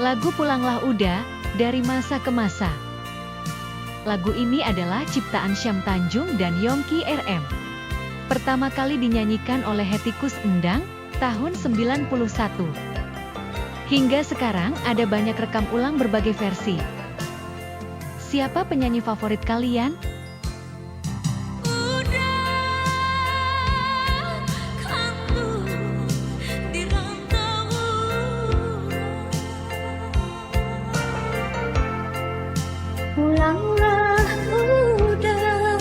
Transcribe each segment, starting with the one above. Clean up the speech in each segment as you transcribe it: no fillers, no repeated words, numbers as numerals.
Lagu Pulanglah Uda, dari masa ke masa. Lagu ini adalah ciptaan Syam Tanjung dan Yongki RM. Pertama kali dinyanyikan oleh Hettikus Endang, tahun 91. Hingga sekarang ada banyak rekam ulang berbagai versi. Siapa penyanyi favorit kalian? Pulanglah udah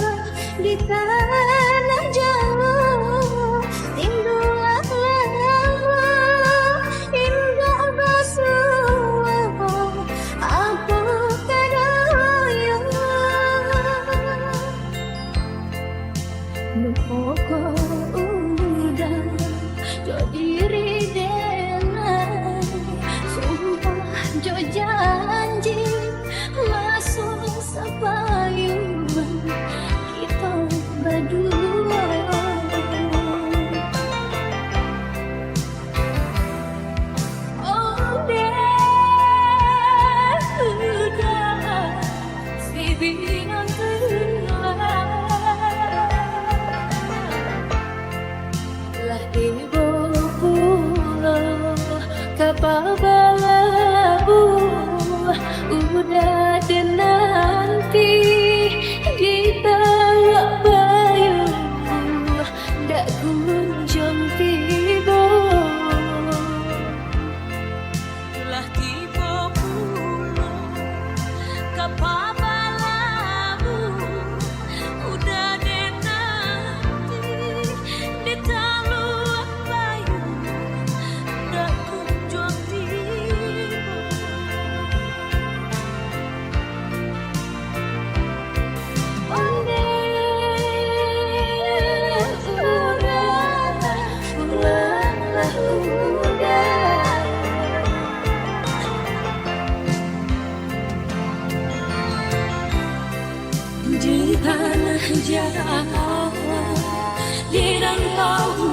di tanah jauh, rindulah lama indah basuh apa kadaya lupa udah jadi ridenai sumpah jo janji masuk sepayungan kita berdua. Oh deh udah si bingung lah ibu pulang kapal balabu udah nanti ditawa bayu dak kunjung tiba lah tiba pulang kapal balabu udah nanti ditawa bayu dak kunjung tiba. Di tanah Jawa, di rantau